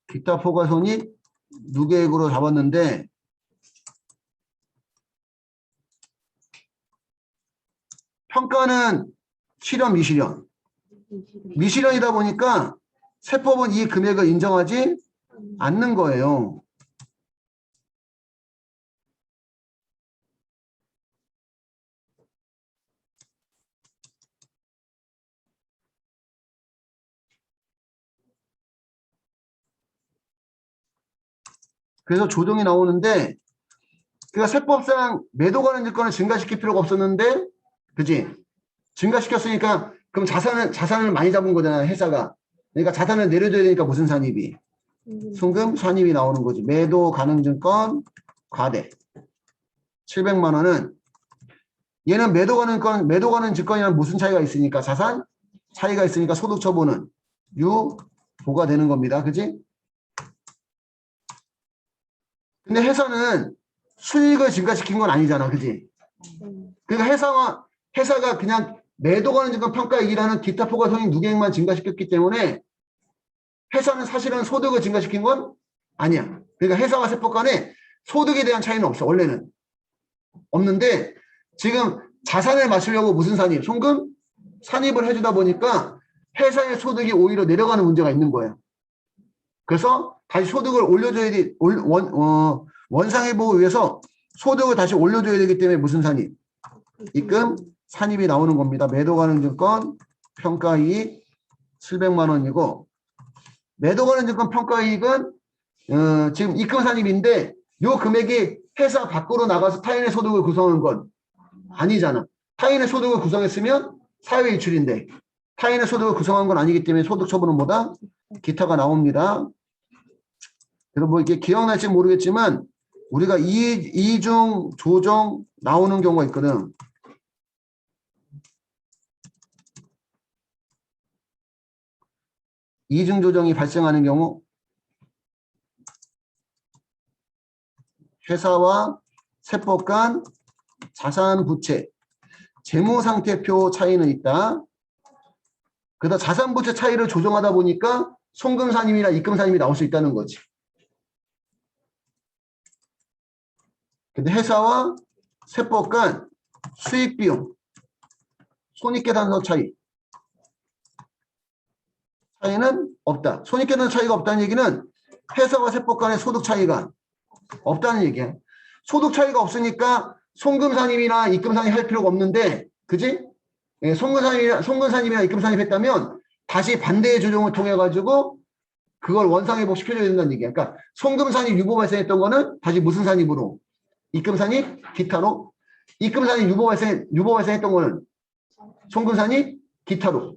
기타 포괄 손익 누계액으로 잡았는데 평가는 실현 미실현. 미실현이다 보니까 세법은 이 금액을 인정하지 않는 거예요. 그래서 조정이 나오는데 그러니까 세법상 매도 가능 증권을 증가시킬 필요가 없었는데 그지? 증가시켰으니까 그럼 자산을 많이 잡은 거잖아요, 회사가. 그러니까 자산을 내려줘야 되니까 무슨 산입이? 순금 산입이 나오는 거지. 매도 가능증권 과대. 700만 원은 얘는 매도 가능 증권이랑 무슨 차이가 있으니까 자산 차이가 있으니까 소득 처분은 유보가 되는 겁니다. 그지? 근데 회사는 수익을 증가시킨 건 아니잖아. 그지? 그러니까 회사가 그냥 매도 가능 증권 평가이익이라는 기타 포괄 손익 누계액만 증가시켰기 때문에 회사는 사실은 소득을 증가시킨 건 아니야. 그러니까 회사와 세법 간에 소득에 대한 차이는 없어. 원래는. 없는데 지금 자산을 맞추려고 무슨 산입? 송금? 산입을 해주다 보니까 회사의 소득이 오히려 내려가는 문제가 있는 거예요. 그래서 다시 소득을 올려줘야 돼. 원상회복을 위해서 소득을 다시 올려줘야 되기 때문에 무슨 산입? 입금 산입이 나오는 겁니다. 매도 가능 증권 평가이익 700만 원이고 매도 가능 증권 평가이익은 지금 입금 산입인데 요 금액이 회사 밖으로 나가서 타인의 소득을 구성한 건 아니잖아. 타인의 소득을 구성했으면 사회 이출인데 타인의 소득을 구성한 건 아니기 때문에 소득 처분은 뭐다? 기타가 나옵니다. 그래서 뭐 이게 기억날지 모르겠지만 우리가 이중 조정 나오는 경우가 있거든. 이중 조정이 발생하는 경우 회사와 세법 간 자산 부채 재무상태표 차이는 있다. 그러다 자산 부채 차이를 조정하다 보니까 송금산임이나 입금산임이 나올 수 있다는 거지. 근데 회사와 세법 간 수익 비용 손익계산서 차이는 없다. 손익계산서 차이가 없다는 얘기는 회사와 세법 간의 소득 차이가 없다는 얘기야. 소득 차이가 없으니까 송금산임이나 입금산임 할 필요가 없는데, 그지? 예, 송금산임이나 입금산임 했다면 다시 반대의 조정을 통해 가지고 그걸 원상회복 시켜줘야 된다는 얘기야. 그러니까 송금산임 유보 발생했던 거는 다시 무슨 산입으로? 입금산임 기타로. 입금산임 유보 발생했던 거는 송금산임 기타로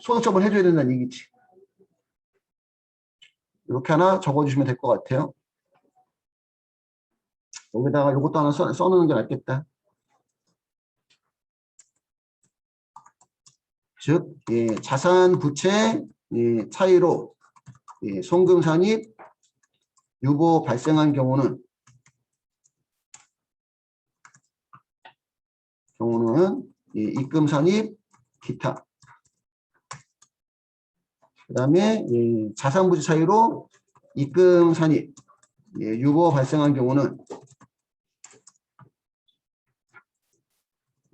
소득처분 해줘야 된다는 얘기지. 이렇게 하나 적어주시면 될 것 같아요. 여기다가 이것도 하나 써놓는 게 낫겠다. 즉, 예, 자산 부채 예, 차이로 예, 송금산입 유보 발생한 경우는 예, 입금산입 기타. 그 다음에 예, 자산 부채 차이로 입금산입 예, 유보 발생한 경우는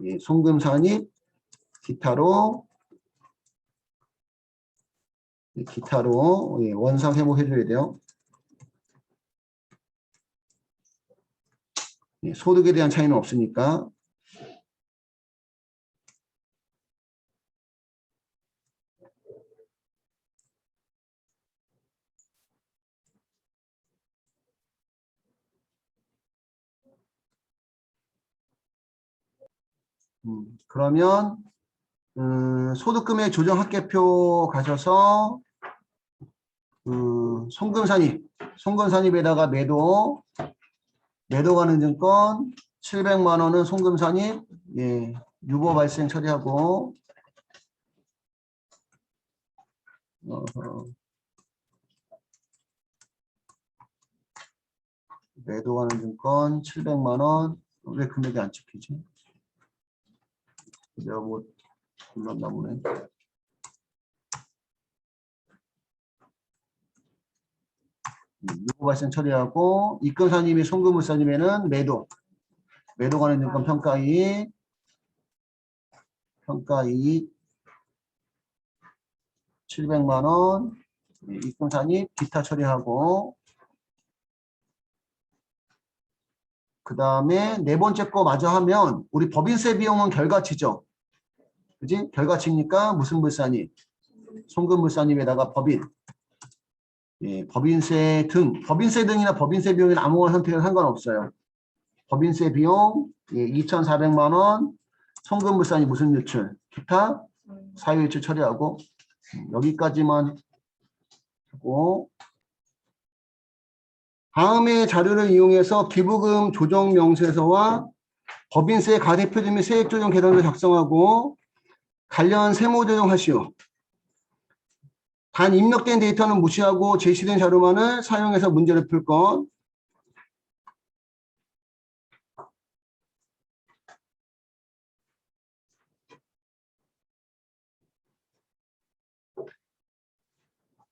예, 송금산입 기타로 예, 원상 회복해줘야 돼요. 예, 소득에 대한 차이는 없으니까. 그러면 소득금액 조정합계표 가셔서 송금산입에다가 매도 가능 증권 700만 원은 송금산입 예, 유보 발생 처리하고 매도 가능 증권 700만 원 왜 금액이 안 찍히지? 내가 뭐 불렀나 보네. 유보 발생 처리하고 입금산임이 송금물산임에는 매도 가능 증권 평가이익 700만 원 입금산입 기타 처리하고 그 다음에 네 번째 거 마저 하면 우리 법인세 비용은 결과치죠. 그지? 결과치니까 무슨 물산입? 송금물산입에다가 법인. 예, 법인세 등이나 법인세 비용이나 아무거나 선택해도 상관없어요. 법인세 비용 예, 2,400만 원, 송금물산입 무슨 유출? 기타 사유일출 처리하고 여기까지만 하고 다음의 자료를 이용해서 기부금 조정 명세서와 법인세 가대표준 및 세액조정 계산서 작성하고 관련 세무 조정하시오. 단 입력된 데이터는 무시하고 제시된 자료만을 사용해서 문제를 풀 것.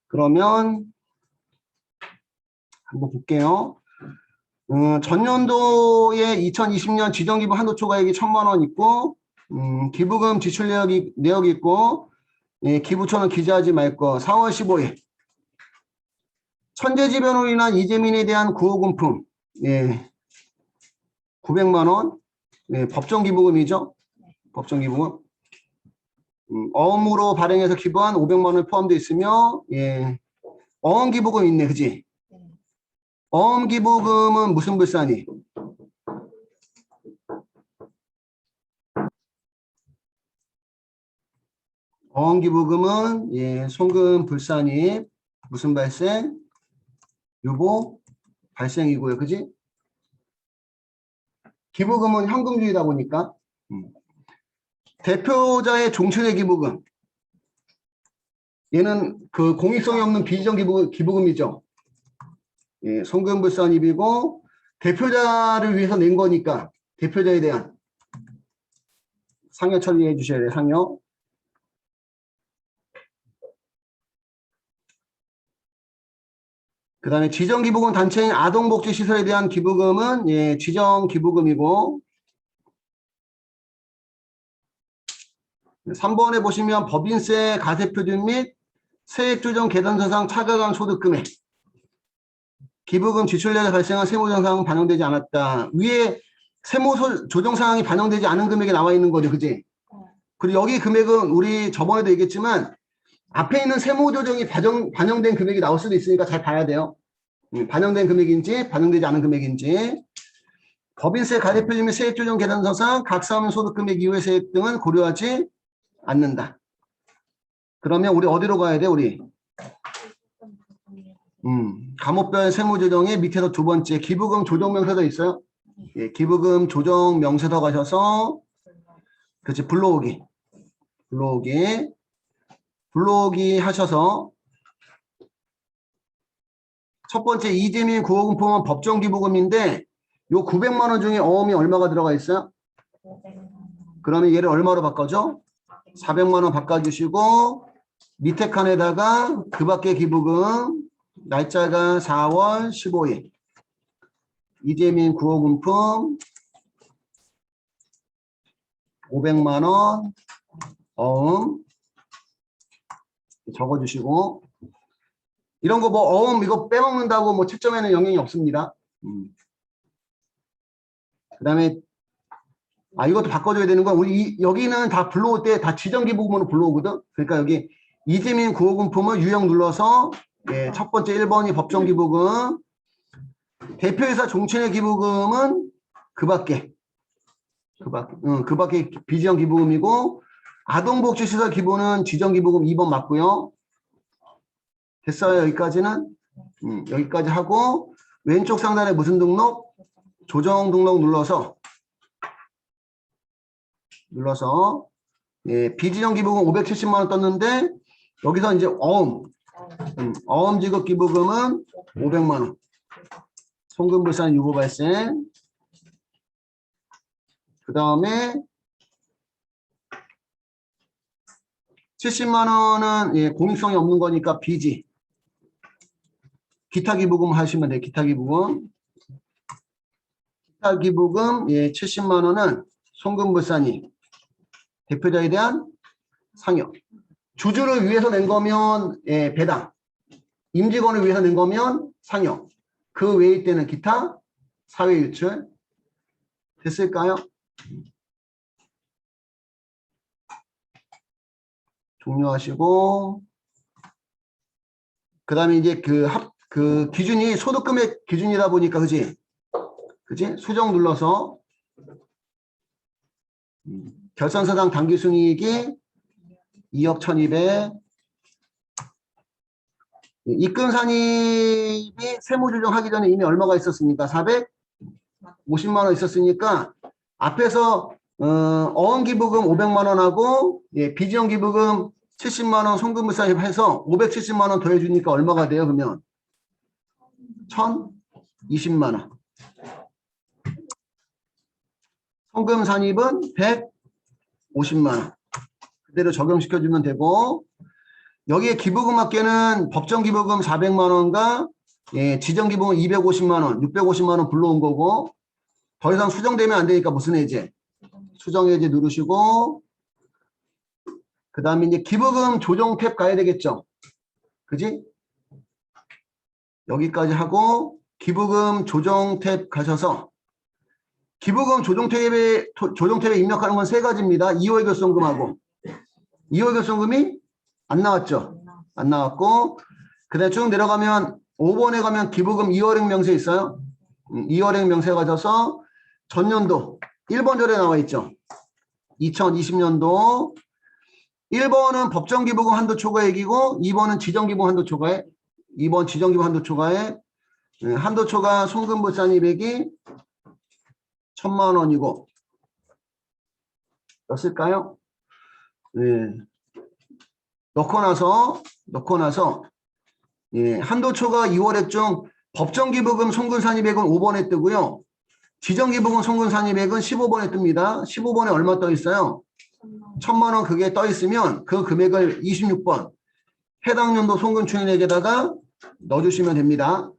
그러면 한번 볼게요. 전년도에 2020년 지정기부 한도초과액이 1,000만 원 있고 기부금 지출 내역이 있고 기부처는 기재하지 말 거. 4월 15일 천재지변으로 인한 이재민에 대한 구호금품 900만 원 법정기부금이죠. 법정기부금 어음으로 발행해서 기부한 500만 원 포함되어 있으며 어음기부금 있네. 그지? 어음기부금은 무슨 불산이? 어음기부금은 송금 불산이 무슨 발생? 유보 발생이고요. 그지? 기부금은 현금주의다 보니까 대표자의 종출의 기부금 얘는 그 공익성이 없는 비지정 기부금이죠. 송금 불산입이고 대표자를 위해서 낸 거니까 대표자에 대한 상여 처리해 주셔야 돼요. 상여. 그 다음에 지정기부금 단체인 아동복지시설에 대한 기부금은 지정기부금이고 3번에 보시면 법인세 가세표준 및 세액조정 계산서상 차가강 소득금액 기부금 지출량에 발생한 세무조정사항은 반영되지 않았다. 위에 세무조정사항이 반영되지 않은 금액이 나와 있는 거죠. 그지? 그리고 여기 금액은 우리 저번에도 얘기했지만 앞에 있는 세무조정이 반영된 금액이 나올 수도 있으니까 잘 봐야 돼요. 반영된 금액인지 반영되지 않은 금액인지. 법인세 가대표준 및 세액조정 계산서상 각 사업용 소득금액 이후의 세액 등은 고려하지 않는다. 그러면 우리 어디로 가야 돼? 우리 감옥별 세무조정의 밑에서 두 번째 기부금 조정명세서 있어요. 기부금 조정명세서 가셔서 그렇지 불러오기 하셔서 첫 번째 이재민 구호금품은 법정기부금인데 요 900만 원 중에 어음이 얼마가 들어가 있어요? 그러면 얘를 얼마로 바꿔줘? 400만 원 바꿔주시고 밑에 칸에다가 그 밖의 기부금 날짜가 4월 15일 이재민 구호금품 500만 원 어음 적어주시고 이런 거 뭐 어음 이거 빼먹는다고 뭐 채점에는 영향이 없습니다. 그 다음에 이것도 바꿔줘야 되는 건 우리 여기는 다 불러올 때 다 지정기부금으로 불러오거든. 그러니까 여기 이재민 구호금품을 유형 눌러서 첫 번째 1번이 법정기부금 대표이사 종친의 기부금은 그 밖에 비지정기부금이고 아동복지시설 기부는 지정기부금 2번 맞고요. 됐어요. 여기까지는 여기까지 하고 왼쪽 상단에 무슨 등록? 조정 등록 눌러서 비지정 기부금 570만 원 떴는데 여기서 이제 어음 지급 기부금은 500만 원. 송금불산 유보 발생. 그 다음에 70만 원은 공익성이 없는 거니까 비지. 기타 기부금 하시면 돼요. 기타 기부금 70만 원은 송금불산이 대표자에 대한 상여. 주주를 위해서 낸 거면 배당. 임직원을 위해서 낸 거면 상여. 그 외의 때는 기타 사회유출. 됐을까요? 종료하시고 그 다음에 이제 그 기준이 소득금액 기준이다 보니까 그지? 수정 눌러서 결산사당 당기순이익이 2억 1200. 입금 산입이 세무조정하기 전에 이미 얼마가 있었습니까? 450만 원 있었으니까 앞에서 어원기부금 500만 원하고 비지원기부금 70만 원 송금부 산입해서 570만 원 더해주니까 얼마가 돼요? 그러면 1020만 원. 송금 산입은 150만 원. 그대로 적용시켜주면 되고, 여기에 기부금합계는 법정기부금 400만 원과 지정기부금 250만 원, 650만 원 불러온 거고, 더 이상 수정되면 안 되니까 무슨 해제? 수정해제 누르시고, 그 다음에 이제 기부금 조정 탭 가야 되겠죠? 그지? 여기까지 하고, 기부금 조정 탭 가셔서, 기부금 조정 탭에 입력하는 건 세 가지입니다. 2월 결손금하고, 2월 결손금이 안 나왔죠? 안 나왔고, 그 다음에 쭉 내려가면 5번에 가면 기부금 2월행 명세 있어요? 2월행 명세 가져서 전년도 1번 절에 나와 있죠? 2020년도 1번은 법정기부금 한도 초과액이고 2번은 지정기부금 한도 초과액. 2번 지정기부금 한도 초과액. 한도 초과 송금부산입액이 1000만 원이고 였을까요? 넣고 나서 한도 초과 2월액 중 법정기부금 송금산입액은 5번에 뜨고요. 지정기부금 송금산입액은 15번에 뜹니다. 15번에 얼마 떠 있어요? 1000만 원 그게 떠 있으면 그 금액을 26번 해당 연도 송금추인액에다가 넣어주시면 됩니다.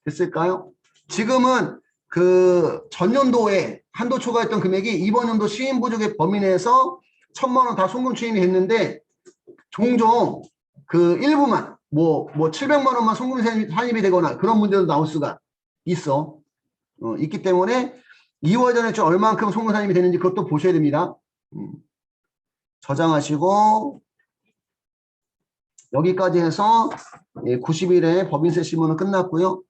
됐을까요? 지금은 그 전년도에 한도 초과했던 금액이 이번 연도 시인보조개 범위 내에서 1000만 원 다 송금추인이 됐는데 종종 그 일부만 뭐 700만 원만 송금 산입이 되거나 그런 문제도 나올 수가 있어. 있기 때문에 2월 전에 좀 얼만큼 송금 산입이 되는지 그것도 보셔야 됩니다. 저장하시고 여기까지 해서 90일에 법인세 심의는 끝났고요.